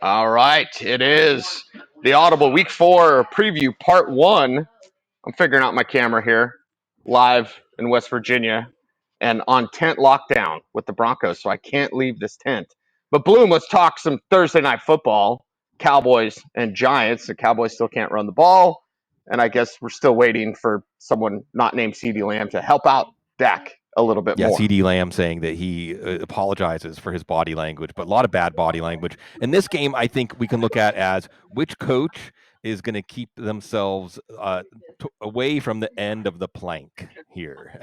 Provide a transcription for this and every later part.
All right, it is the Audible Week 4 preview part 1. I'm figuring out my camera here, live in West Virginia, and on tent lockdown with the Broncos, so I can't leave this tent. But Bloom, let's talk some Thursday night football. Cowboys and Giants. The Cowboys still can't run the ball, and I guess we're still waiting for someone not named CeeDee Lamb to help out Dak a little bit Yeah, more. CD Lamb saying that he apologizes for his body language, but a lot of bad body language. In this game, I think we can look at as which coach is going to keep themselves away from the end of the plank here.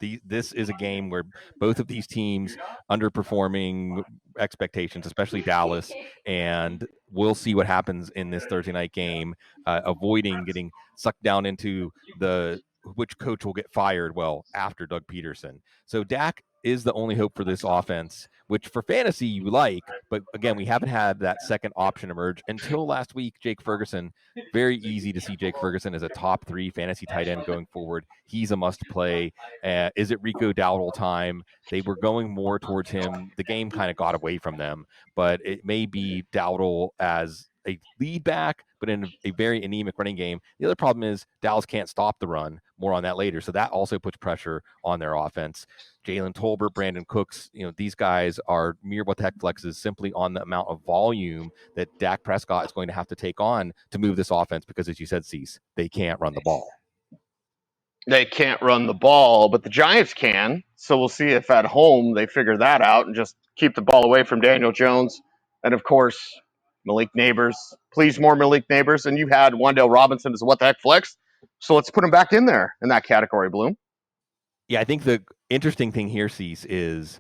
This is a game where both of these teams underperforming expectations, especially Dallas, and we'll see what happens in this Thursday night game, avoiding getting sucked down into the which coach will get fired after Doug Peterson. So Dak is the only hope for this offense, which for fantasy you like, but again, we haven't had that second option emerge until last week. Jake Ferguson, very easy to see Jake Ferguson as a top 3 fantasy tight end going forward. He's a must play. Is it Rico Dowdle time? They were going more towards him. The game kind of got away from them, but it may be Dowdle as a lead back, but in a very anemic running game. The other problem is Dallas can't stop the run. More on that later. So that also puts pressure on their offense. Jalen Tolbert, Brandon Cooks, these guys are mere what the heck flexes simply on the amount of volume that Dak Prescott is going to have to take on to move this offense because, as you said, Cease, they can't run the ball. They can't run the ball, but the Giants can. So we'll see if at home they figure that out and just keep the ball away from Daniel Jones. And of course, Malik Neighbors. Please, more Malik Neighbors. And you had Wan'Dale Robinson as a what the heck flex. So let's put him back in there in that category, Bloom. Yeah, I think the interesting thing here, Cease, is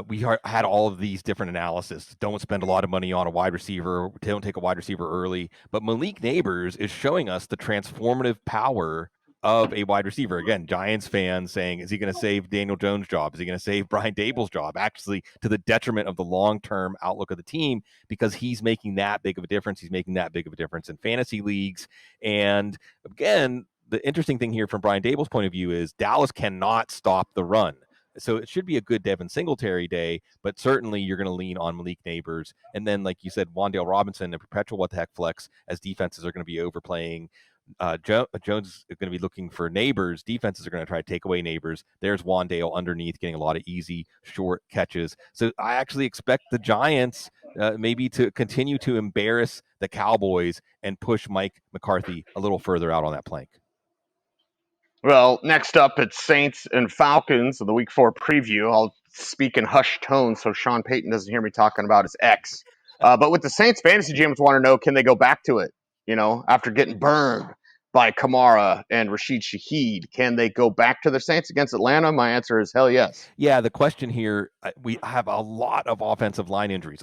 we had all of these different analysis. Don't spend a lot of money on a wide receiver. Don't take a wide receiver early. But Malik Neighbors is showing us the transformative power of a wide receiver. Again, Giants fans saying, is he going to save Daniel Jones' job? Is he going to save Brian Dable's job? Actually, to the detriment of the long-term outlook of the team, because he's making that big of a difference. He's making that big of a difference in fantasy leagues. And again, the interesting thing here from Brian Dable's point of view is Dallas cannot stop the run. So it should be a good Devin Singletary day, but certainly you're going to lean on Malik Neighbors. And then, like you said, Wan'Dale Robinson and perpetual what the heck flex, as defenses are going to be overplaying. Jones is going to be looking for Neighbors. Defenses are going to try to take away Neighbors. There's Wan'Dale underneath getting a lot of easy, short catches. So I actually expect the Giants maybe to continue to embarrass the Cowboys and push Mike McCarthy a little further out on that plank. Well, next up, it's Saints and Falcons of the Week 4 preview. I'll speak in hushed tones so Sean Payton doesn't hear me talking about his ex. But with the Saints, fantasy GMs want to know, can they go back to it? After getting burned by Kamara and Rashid Shaheed, can they go back to the Saints against Atlanta? My answer is hell yes. Yeah, the question here, we have a lot of offensive line injuries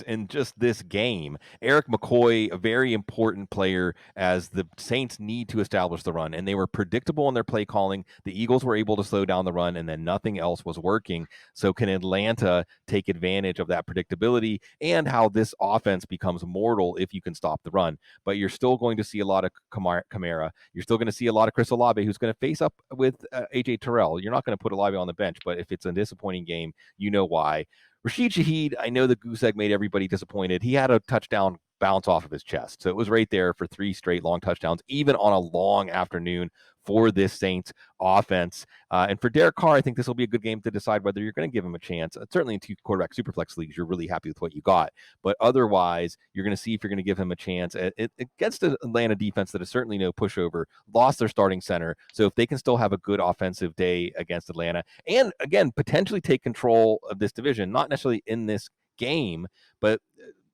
in just this game. Eric McCoy, a very important player as the Saints need to establish the run, and they were predictable in their play calling. The Eagles were able to slow down the run, and then nothing else was working. So can Atlanta take advantage of that predictability and how this offense becomes mortal if you can stop the run? But you're still going to see a lot of Kamara. You're still going to see a lot of Chris Olave, who's going to face up with AJ Terrell. You're not going to put Olave on the bench, but if it's a disappointing game, you know why. Rashid Shaheed, I know the goose egg made everybody disappointed. He had a touchdown bounce off of his chest. So it was right there for 3 straight long touchdowns, even on a long afternoon for this Saints offense. And for Derek Carr, I think this will be a good game to decide whether you're going to give him a chance. Certainly in 2 quarterback superflex leagues, you're really happy with what you got. But otherwise, you're going to see if you're going to give him a chance against an Atlanta defense that is certainly no pushover, lost their starting center. So if they can still have a good offensive day against Atlanta, and again, potentially take control of this division, not necessarily in this game, but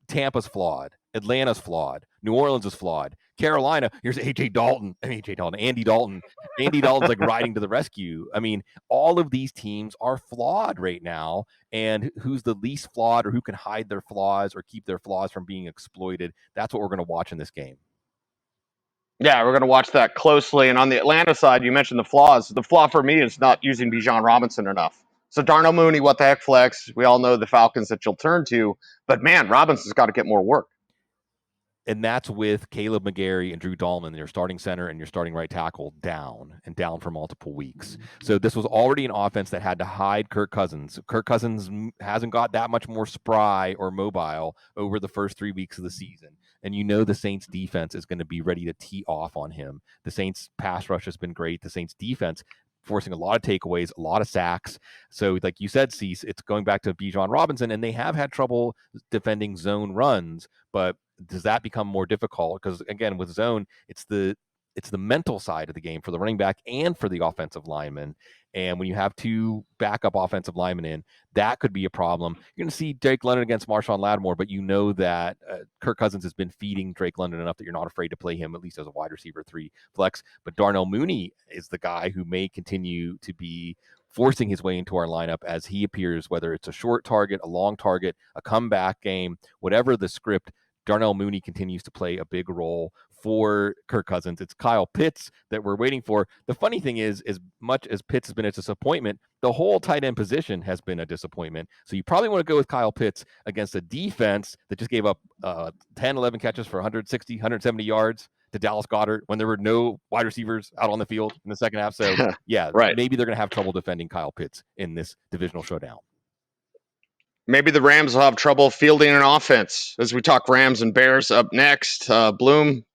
Tampa's flawed. Atlanta's flawed. New Orleans is flawed. Carolina, here's Andy Dalton. Andy Dalton's like riding to the rescue. I mean, all of these teams are flawed right now. And who's the least flawed or who can hide their flaws or keep their flaws from being exploited? That's what we're going to watch in this game. Yeah, we're going to watch that closely. And on the Atlanta side, you mentioned the flaws. The flaw for me is not using Bijan Robinson enough. So Darnell Mooney, what the heck flex? We all know the Falcons that you'll turn to. But man, Robinson's got to get more work. And that's with Caleb McGarry and Drew Dahlman, your starting center and your starting right tackle, down for multiple weeks. So this was already an offense that had to hide Kirk Cousins. Kirk Cousins hasn't got that much more spry or mobile over the first 3 weeks of the season. And you know the Saints defense is going to be ready to tee off on him. The Saints pass rush has been great. The Saints defense forcing a lot of takeaways, a lot of sacks. So like you said, Cease, it's going back to Bijan Robinson, and they have had trouble defending zone runs, but does that become more difficult? Because again, with zone, it's the mental side of the game for the running back and for the offensive lineman. And when you have two backup offensive linemen in, that could be a problem. You're going to see Drake London against Marshawn Lattimore, but you know that Kirk Cousins has been feeding Drake London enough that you're not afraid to play him, at least as a wide receiver 3 flex. But Darnell Mooney is the guy who may continue to be forcing his way into our lineup as he appears, whether it's a short target, a long target, a comeback game, whatever the script. Darnell Mooney continues to play a big role for Kirk Cousins. It's Kyle Pitts that we're waiting for. The funny thing is, as much as Pitts has been a disappointment, the whole tight end position has been a disappointment. So you probably want to go with Kyle Pitts against a defense that just gave up 10, 11 catches for 160, 170 yards to Dallas Goedert when there were no wide receivers out on the field in the second half. So yeah, right. Maybe they're going to have trouble defending Kyle Pitts in this divisional showdown. Maybe the Rams will have trouble fielding an offense as we talk Rams and Bears up next. Bloom,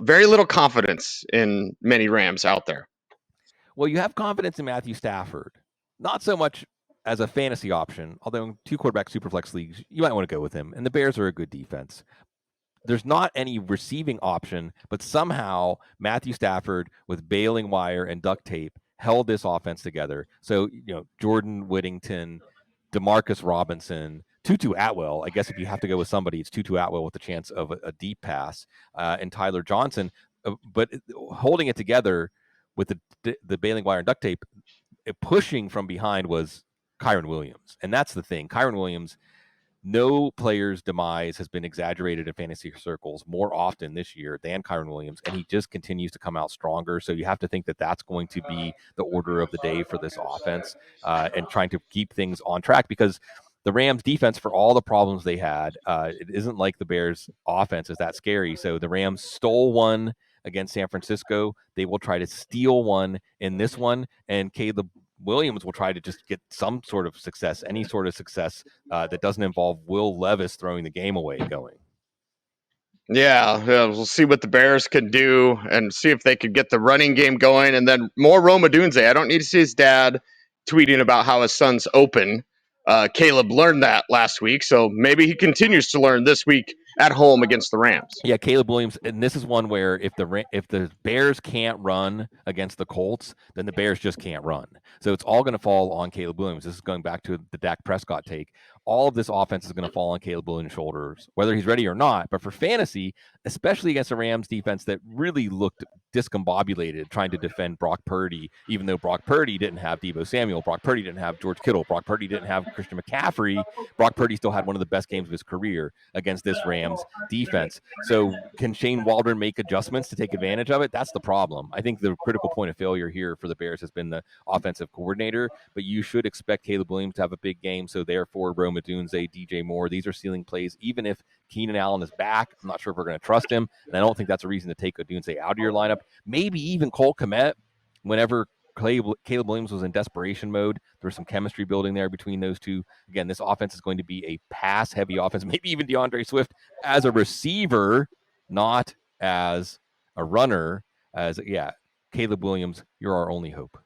very little confidence in many Rams out there. Well, you have confidence in Matthew Stafford, not so much as a fantasy option, although in 2 quarterback superflex leagues, you might want to go with him. And the Bears are a good defense. There's not any receiving option, but somehow Matthew Stafford with bailing wire and duct tape held this offense together. So, Jordan Whittington, Demarcus Robinson, Tutu Atwell. I guess if you have to go with somebody, it's Tutu Atwell with the chance of a deep pass, and Tyler Johnson. But holding it together with the bailing wire and duct tape, pushing from behind was Kyren Williams. And that's the thing. Kyren Williams, no player's demise has been exaggerated in fantasy circles more often this year than Kyren Williams, and he just continues to come out stronger. So you have to think that that's going to be the order of the day for this offense, and trying to keep things on track, because the Rams defense, for all the problems they had, it isn't like the Bears offense is that scary. So the Rams stole one against San Francisco. They will try to steal one in this one, and Caleb Williams will try to just get some sort of success, any sort of success that doesn't involve Will Levis throwing the game away going. Yeah, we'll see what the Bears can do and see if they could get the running game going. And then more Roma Dunze. I don't need to see his dad tweeting about how his son's open. Caleb learned that last week, so maybe he continues to learn this week at home against the Rams. Yeah, Caleb Williams, and this is one where if the Bears can't run against the Colts, then the Bears just can't run. So it's all going to fall on Caleb Williams. This is going back to the Dak Prescott take. All of this offense is going to fall on Caleb Williams' shoulders, whether he's ready or not. But for fantasy, especially against the Rams defense that really looked discombobulated trying to defend Brock Purdy, even though Brock Purdy didn't have Deebo Samuel, Brock Purdy didn't have George Kittle, Brock Purdy didn't have Christian McCaffrey, Brock Purdy still had one of the best games of his career against this Rams defense. So can Shane Waldron make adjustments to take advantage of it? That's the problem. I think the critical point of failure here for the Bears has been the offensive coordinator, but you should expect Caleb Williams to have a big game. So therefore, Roma Dunze, DJ Moore, these are ceiling plays. Even if Keenan Allen is back, I'm not sure if we're going to trust him, and I don't think that's a reason to take Odunze out of your lineup. Maybe even Cole Kmet whenever Caleb Williams was in desperation mode. There was some chemistry building there between those two. Again, this offense is going to be a pass-heavy offense. Maybe even DeAndre Swift as a receiver, not as a runner. Caleb Williams, you're our only hope.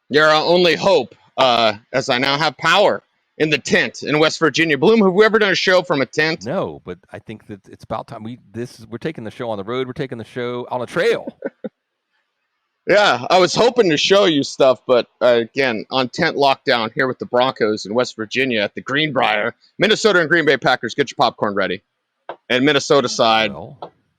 You're our only hope, as I now have power in the tent in West Virginia. Bloom, have we ever done a show from a tent? No, but I think that it's about time. We're taking the show on the road. We're taking the show on a trail. Yeah, I was hoping to show you stuff, but again, on tent lockdown here with the Broncos in West Virginia at the Greenbrier. Minnesota and Green Bay Packers, get your popcorn ready. And Minnesota side,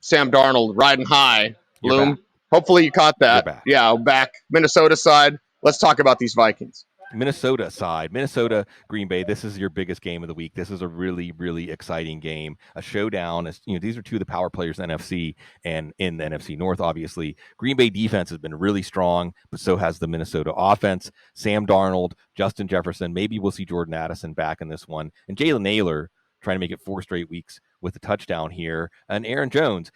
Sam Darnold riding high. Bloom, hopefully you caught that. Yeah, back. Minnesota side, let's talk about these Vikings. Minnesota side, Minnesota, Green Bay. This is your biggest game of the week. This is a really, really exciting game. A showdown. These are two of the power players in the NFC and in the NFC North, obviously. Green Bay defense has been really strong, but so has the Minnesota offense. Sam Darnold, Justin Jefferson. Maybe we'll see Jordan Addison back in this one. And Jalen Naylor trying to make it 4 straight weeks with the touchdown here. And Aaron Jones,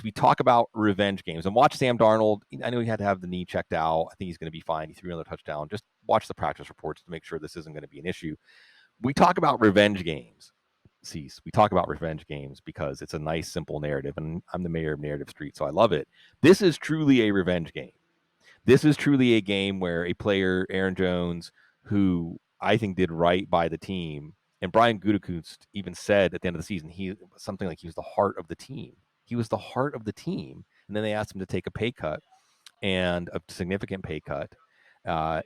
we talk about revenge games and watch Sam Darnold. I know he had to have the knee checked out. I think he's going to be fine. He threw another touchdown. Just watch the practice reports to make sure this isn't going to be an issue. We talk about revenge games. We talk about revenge games because it's a nice, simple narrative, and I'm the mayor of Narrative Street, so I love it. This is truly a revenge game. This is truly a game where a player, Aaron Jones, who I think did right by the team, and Brian Gutekunst even said at the end of the season, something like he was the heart of the team. He was the heart of the team, and then they asked him to take a pay cut, and a significant pay cut,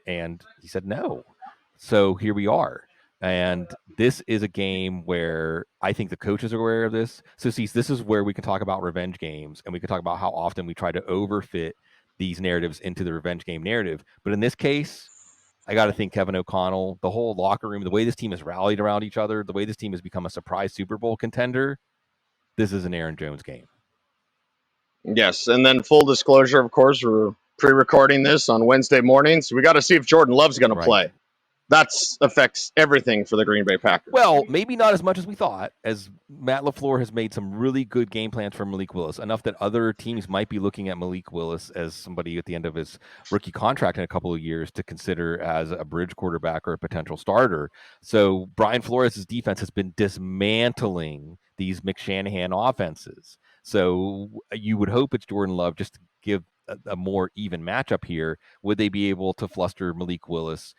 and he said no. So here we are. And this is a game where I think the coaches are aware of this. So, this is where we can talk about revenge games, and we can talk about how often we try to overfit these narratives into the revenge game narrative. But in this case, I got to think Kevin O'Connell, the whole locker room, the way this team has rallied around each other, the way this team has become a surprise Super Bowl contender, this is an Aaron Jones game. Yes, and then full disclosure, of course, we're pre-recording this on Wednesday morning, so we got to see if Jordan Love's going to play. That affects everything for the Green Bay Packers. Well, maybe not as much as we thought, as Matt LaFleur has made some really good game plans for Malik Willis, enough that other teams might be looking at Malik Willis as somebody at the end of his rookie contract in a couple of years to consider as a bridge quarterback or a potential starter. So Brian Flores' defense has been dismantling these McShanahan offenses. So you would hope it's Jordan Love just to give a more even matchup here. Would they be able to fluster Malik Willis?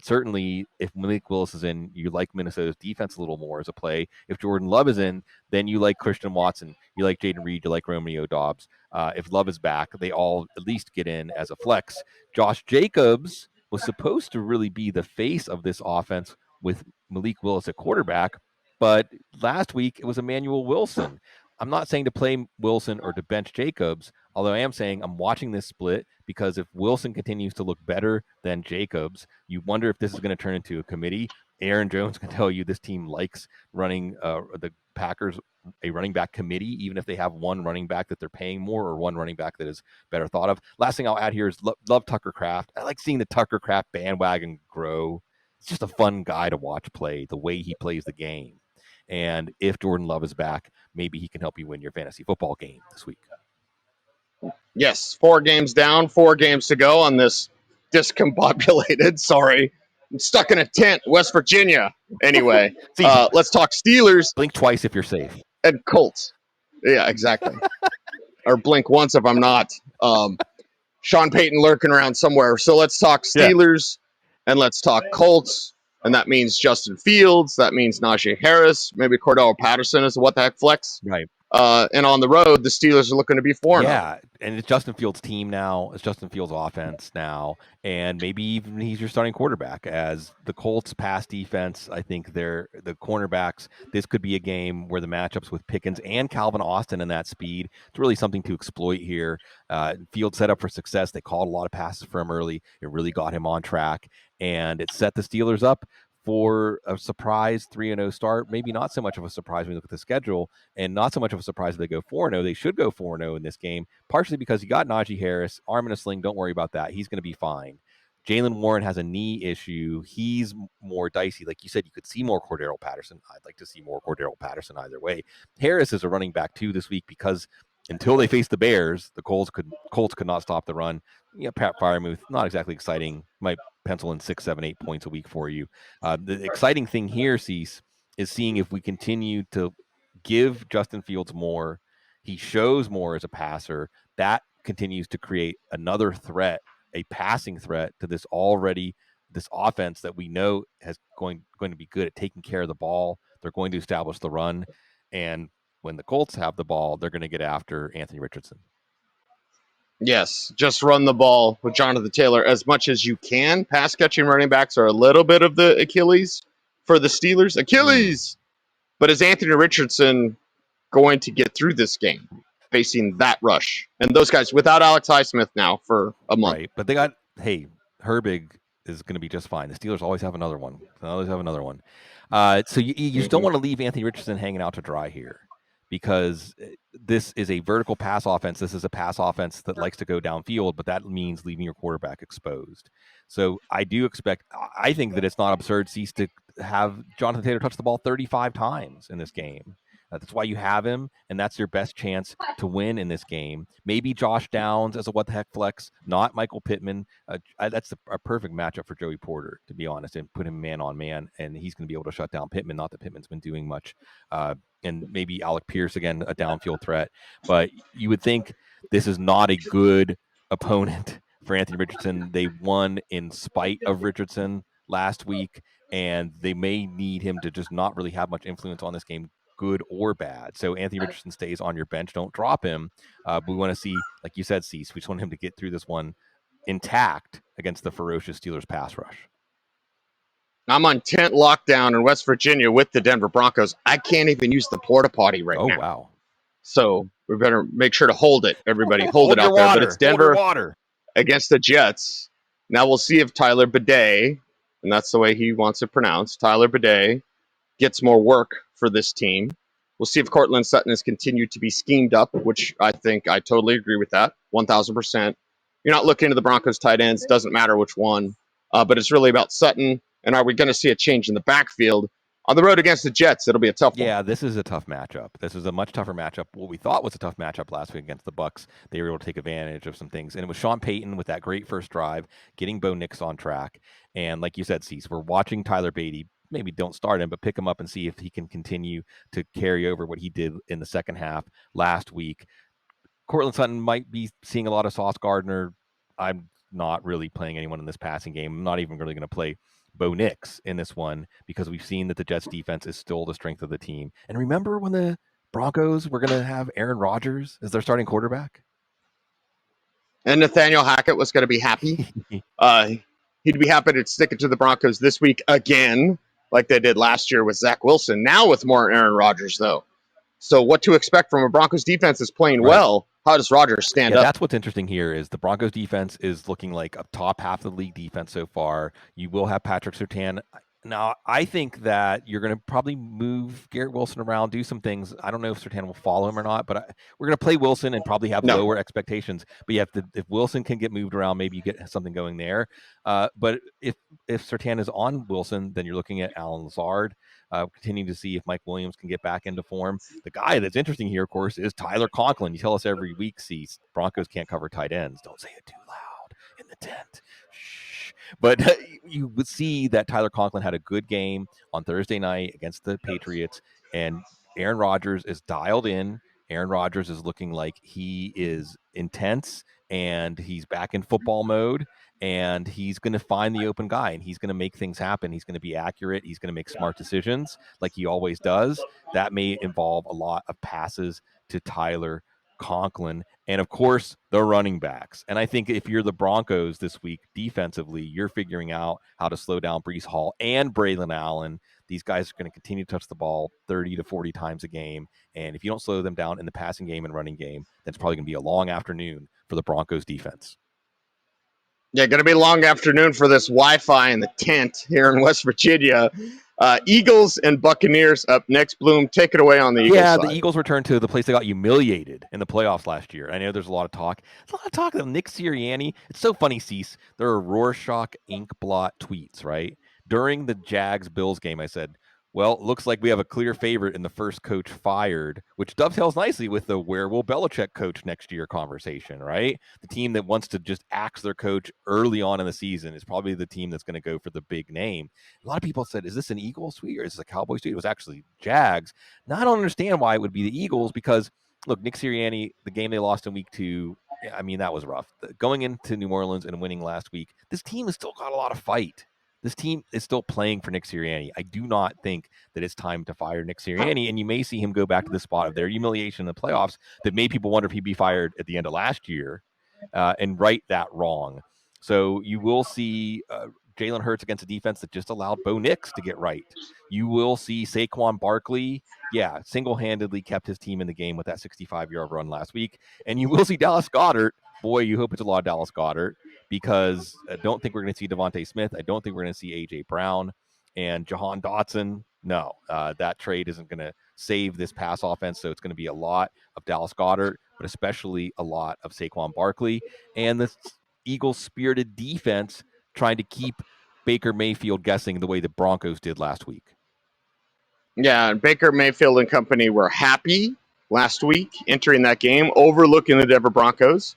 Certainly, if Malik Willis is in, you like Minnesota's defense a little more as a play. If Jordan Love is in, then you like Christian Watson, you like Jaden Reed, you like Romeo Dobbs. If Love is back, they all at least get in as a flex. Josh Jacobs was supposed to really be the face of this offense with Malik Willis at quarterback, but last week it was Emmanuel Wilson. I'm not saying to play Wilson or to bench Jacobs, although I am saying I'm watching this split because if Wilson continues to look better than Jacobs, you wonder if this is going to turn into a committee. Aaron Jones can tell you this team likes running the Packers a running back committee, even if they have one running back that they're paying more or one running back that is better thought of. Last thing I'll add here is love Tucker Kraft. I like seeing the Tucker Kraft bandwagon grow. It's just a fun guy to watch play, the way he plays the game. And if Jordan Love is back, maybe he can help you win your fantasy football game this week. Yes, 4 games down, 4 games to go on this discombobulated, sorry, I'm stuck in a tent, West Virginia. Anyway, let's talk Steelers. Blink twice if you're safe. And Colts. Yeah, exactly. Or blink once if I'm not. Sean Payton lurking around somewhere. So let's talk Steelers and let's talk Colts. And that means Justin Fields. That means Najee Harris. Maybe Cordell Patterson is a what the heck flex. Right. And on the road, the Steelers are looking to be 4-0. Yeah, and it's Justin Fields' team now. It's Justin Fields' offense now, and maybe even he's your starting quarterback. As the Colts' pass defense, I think they're the cornerbacks. This could be a game where the matchups with Pickens and Calvin Austin and that speed, it's really something to exploit here. Fields set up for success. They called a lot of passes for him early. It really got him on track, and it set the Steelers up for a surprise 3-0 start. Maybe not so much of a surprise when you look at the schedule, and not so much of a surprise if they go 4-0. They should go 4-0 in this game, partially because you got Najee Harris, arm in a sling. Don't worry about that. He's going to be fine. Jalen Warren has a knee issue. He's more dicey. Like you said, you could see more Cordero Patterson. I'd like to see more Cordero Patterson either way. Harris is a running back too this week because until they face the Bears, the Colts could not stop the run. Pat Freiermuth, not exactly exciting. Might pencil in 6, 7, 8 points a week for you. The exciting thing here, Cease, is seeing if we continue to give Justin Fields more. He shows more as a passer. That continues to create another threat, a passing threat to this offense that we know has going to be good at taking care of the ball. They're going to establish the run, and when the Colts have the ball, they're going to get after Anthony Richardson. Yes, just run the ball with Jonathan Taylor as much as you can. Pass catching running backs are a little bit of the Achilles for the Steelers. Achilles! But is Anthony Richardson going to get through this game facing that rush? And those guys without Alex Highsmith now for a month. Right, but they got, Herbig is going to be just fine. The Steelers always have another one. So you just don't want to leave Anthony Richardson hanging out to dry here, because this is a vertical pass offense. This is a pass offense that likes to go downfield, but that means leaving your quarterback exposed. So I think that it's not absurd, Cease, to have Jonathan Taylor touch the ball 35 times in this game. That's why you have him, and that's your best chance to win in this game. Maybe Josh Downs as a what the heck flex, not Michael Pittman. That's a perfect matchup for Joey Porter, to be honest, and put him man on man, and he's going to be able to shut down Pittman. Not that Pittman's been doing much. And maybe Alec Pierce again, a downfield threat. But you would think this is not a good opponent for Anthony Richardson. They won in spite of Richardson last week, and they may need him to just not really have much influence on this game, good or bad. So Anthony Richardson stays on your bench. Don't drop him. But we want to see, like you said, Cease, we just want him to get through this one intact against the ferocious Steelers pass rush. I'm on tent lockdown in West Virginia with the Denver Broncos. I can't even use the porta potty right now. Oh, wow. So we better make sure to hold it, everybody. Hold it out there. But it's Denver Denver against the Jets. Now we'll see if Tyler Bidet, and that's the way he wants it pronounced, Tyler Bidet gets more work for this team. We'll see if Cortland Sutton has continued to be schemed up, which I think I totally agree with that, 1,000%. You're not looking to the Broncos tight ends. Doesn't matter which one. But it's really about Sutton. And are we going to see a change in the backfield? On the road against the Jets, it'll be a tough one. Yeah, this is a tough matchup. This is a much tougher matchup. What we thought was a tough matchup last week against the Bucs, they were able to take advantage of some things. And it was Sean Payton with that great first drive, getting Bo Nix on track. And like you said, Cease, we're watching Tyler Beatty. Maybe don't start him, but pick him up and see if he can continue to carry over what he did in the second half last week. Cortland Sutton might be seeing a lot of Sauce Gardner. I'm not really playing anyone in this passing game. I'm not even really going to play Bo Nix in this one because we've seen that the Jets defense is still the strength of the team. And remember when the Broncos were going to have Aaron Rodgers as their starting quarterback? And Nathaniel Hackett was going to be happy. He'd be happy to stick it to the Broncos this week again, like they did last year with Zach Wilson. Now with more Aaron Rodgers, though. So what to expect from a Broncos defense is playing well. How does Rodgers stand up? That's what's interesting here is the Broncos defense is looking like a top half of the league defense so far. You will have Patrick Surtain. Now, I think that you're going to probably move Garrett Wilson around, do some things. I don't know if Surtain will follow him or not, but we're going to play Wilson and probably have lower expectations. But yeah, if Wilson can get moved around, maybe you get something going there. But if Surtain is on Wilson, then you're looking at Alan Lazard. Continuing to see if Mike Williams can get back into form. The guy that's interesting here, of course, is Tyler Conklin. You tell us every week, Cease, Broncos can't cover tight ends. Don't say it too loud in the tent. Shh. But you would see that Tyler Conklin had a good game on Thursday night against the Patriots, and Aaron Rodgers is dialed in. Aaron Rodgers is looking like he is intense and he's back in football mode. And he's going to find the open guy and he's going to make things happen. He's going to be accurate. He's going to make smart decisions like he always does. That may involve a lot of passes to Tyler Conklin and, of course, the running backs. And I think if you're the Broncos this week defensively, you're figuring out how to slow down Breece Hall and Braylon Allen. These guys are going to continue to touch the ball 30 to 40 times a game. And if you don't slow them down in the passing game and running game, that's probably going to be a long afternoon for the Broncos defense. Yeah, going to be a long afternoon for this Wi-Fi in the tent here in West Virginia. Eagles and Buccaneers up next. Bloom, take it away on the Eagles side. The Eagles return to the place they got humiliated in the playoffs last year. I know there's a lot of talk. There's a lot of talk of Nick Sirianni. It's so funny, Cease. There are Rorschach ink blot tweets, right? During the Jags-Bills game, I said, well, it looks like we have a clear favorite in the first coach fired, which dovetails nicely with the where will Belichick coach next year conversation, right? The team that wants to just axe their coach early on in the season is probably the team that's going to go for the big name. A lot of people said, is this an Eagles tweet or is this a Cowboys tweet? It was actually Jags. Now, I don't understand why it would be the Eagles because, look, Nick Sirianni, the game they lost in week 2, I mean, that was rough. Going into New Orleans and winning last week, this team has still got a lot of fight. This team is still playing for Nick Sirianni. I do not think that it's time to fire Nick Sirianni, and you may see him go back to the spot of their humiliation in the playoffs that made people wonder if he'd be fired at the end of last year and right that wrong. So you will see Jalen Hurts against a defense that just allowed Bo Nix to get right. You will see Saquon Barkley, single-handedly kept his team in the game with that 65-yard run last week. And you will see Dallas Goedert. Boy, you hope it's a lot of Dallas Goedert. Because I don't think we're going to see Devontae Smith. I don't think we're going to see A.J. Brown and Jahan Dotson. No, that trade isn't going to save this pass offense. So it's going to be a lot of Dallas Goedert, but especially a lot of Saquon Barkley and the Eagles' spirited defense trying to keep Baker Mayfield guessing the way the Broncos did last week. Yeah, and Baker Mayfield and company were happy last week entering that game, overlooking the Denver Broncos.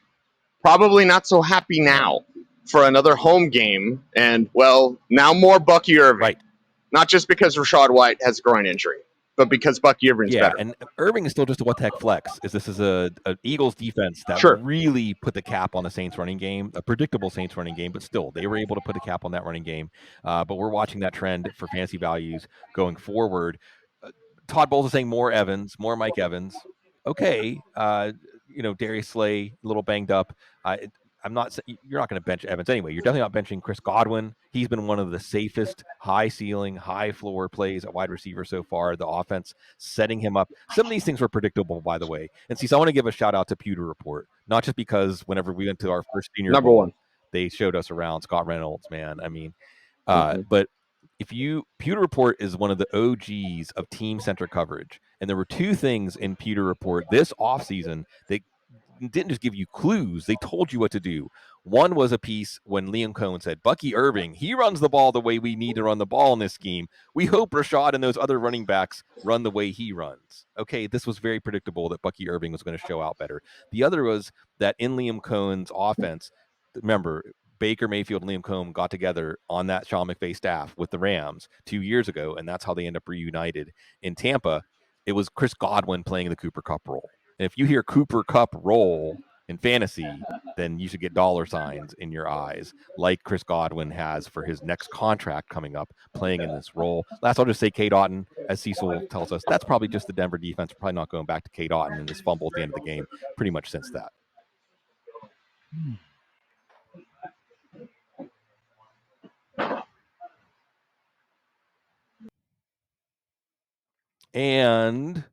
Probably not so happy now for another home game, and well, now more Bucky Irving. Right. Not just because Rachaad White has a groin injury, but because Bucky Irving's better. And Irving is still just a what the heck flex. This is a Eagles defense that Sure. really put the cap on the Saints running game, a predictable Saints running game, but still they were able to put a cap on that running game. But we're watching that trend for fantasy values going forward. Todd Bowles is saying more Evans, more Mike Evans. Okay, Darius Slay a little banged up. I'm not. You're not going to bench Evans anyway. You're definitely not benching Chris Godwin. He's been one of the safest, high ceiling, high floor plays at wide receiver so far. The offense setting him up. Some of these things were predictable, by the way. And see, so I want to give a shout out to Pewter Report, not just because whenever we went to our first Senior Number Bowl, one. they showed us around Scott Reynolds. Man, I mean, but Pewter Report is one of the OGs of team-centric coverage. And there were two things in Pewter Report this offseason that didn't just give you clues, they told you what to do. One was a piece when Liam Cohen said, Bucky Irving, he runs the ball the way we need to run the ball in this scheme. We hope Rachaad and those other running backs run the way he runs. Okay, this was very predictable that Bucky Irving was going to show out better. The other was that in Liam Cohen's offense, remember, Baker Mayfield and Liam Cohen got together on that Sean McVay staff with the Rams 2 years ago, and that's how they end up reunited in Tampa. It was Chris Godwin playing the Cooper Kupp role. And if you hear Cooper Kupp role in fantasy, then you should get dollar signs in your eyes, like Chris Godwin has for his next contract coming up, playing in this role. Last, I'll just say K. Otten, as Cecil tells us, that's probably just the Denver defense. We're probably not going back to K. Otten and this fumble at the end of the game pretty much since that. And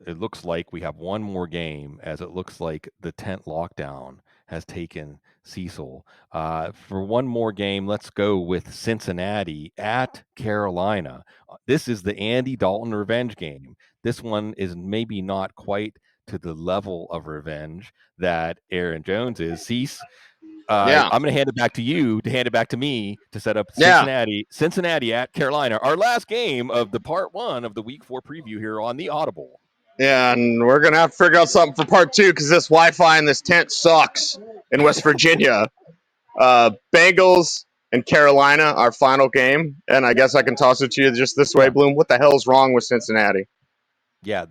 it looks like we have one more game, as it looks like the tent lockdown has taken Cecil. For one more game, let's go with Cincinnati at Carolina. This is the Andy Dalton revenge game. This one is maybe not quite to the level of revenge that Aaron Jones is. Cease. I'm going to hand it back to you to hand it back to me to set up Cincinnati at Carolina, our last game of the part one of the week 4 preview here on the Audible. Yeah, and we're going to have to figure out something for part 2 because this Wi-Fi in this tent sucks in West Virginia. Bengals and Carolina, our final game. And I guess I can toss it to you just this way, Bloom. What the hell is wrong with Cincinnati? Yeah,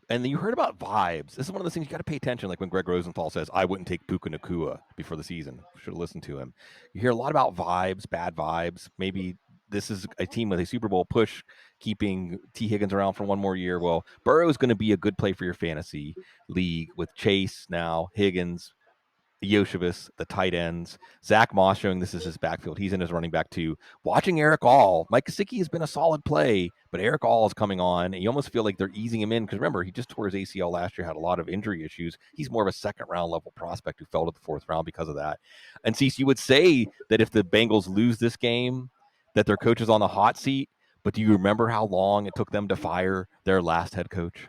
and you heard about vibes. This is one of those things you got to pay attention. Like when Greg Rosenthal says, "I wouldn't take Puka Nacua before the season." Should have listened to him. You hear a lot about vibes, bad vibes. Maybe this is a team with a Super Bowl push, keeping T. Higgins around for one more year. Well, Burrow is going to be a good play for your fantasy league with Chase now, Higgins, Yoshevich, the tight ends, Zach Moss showing this is his backfield. He's in his running back too. Watching Eric All, Mike Gesicki has been a solid play, but Eric All is coming on, and you almost feel like they're easing him in because remember, he just tore his ACL last year, had a lot of injury issues. He's more of a second round level prospect who fell to the 4th round because of that. And Cease, you would say that if the Bengals lose this game, that their coach is on the hot seat, but do you remember how long it took them to fire their last head coach?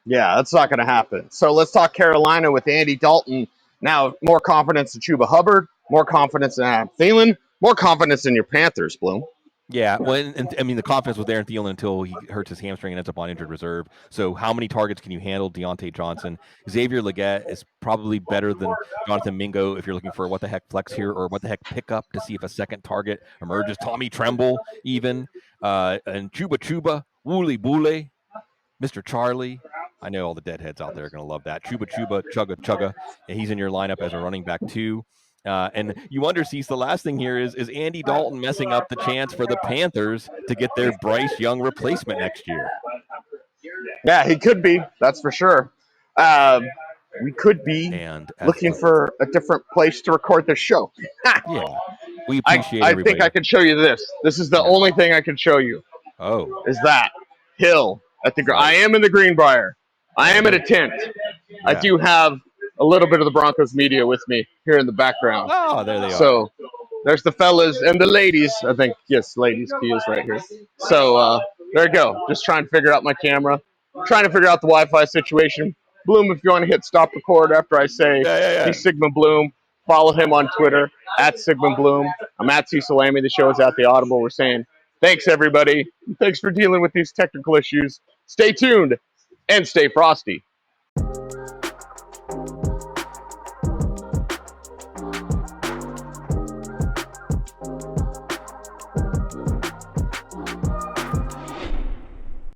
Yeah, that's not going to happen. So let's talk Carolina with Andy Dalton. Now, more confidence in Chuba Hubbard, more confidence in Adam Thielen, more confidence in your Panthers, Bloom. Yeah, well, and I mean, the confidence was there in Thielen until he hurts his hamstring and ends up on injured reserve. So how many targets can you handle? Deontay Johnson. Xavier Legette is probably better than Jonathan Mingo if you're looking for what the heck flex here or what the heck pickup to see if a second target emerges. Tommy Tremble even. And Chuba, Wooly Boole, Mr. Charlie. I know all the deadheads out there are going to love that. Chuba, Chugga. And he's in your lineup as a running back too. And you wonder, Cease, the last thing here is Andy Dalton messing up the chance for the Panthers to get their Bryce Young replacement next year? Yeah, he could be. That's for sure. We could be looking for a different place to record this show. Yeah, we appreciate I everybody. think I can show you this. This is the only thing I can show you. Oh. Is that hill at the I am in the Greenbrier. I am at a tent. Yeah. I do have a little bit of the Broncos media with me here in the background. Oh, there they are. So there's the fellas and the ladies. I think, yes, ladies. Key is right here. So there you go. Just trying to figure out my camera. Trying to figure out the Wi-Fi situation. Bloom, if you want to hit stop record after I say, hey, Sigmund Bloom, follow him on Twitter, at Sigmund Bloom. I'm at Cecil Lammey. The show is at The Audible. We're saying Thanks, everybody. Thanks for dealing with these technical issues. Stay tuned and stay frosty.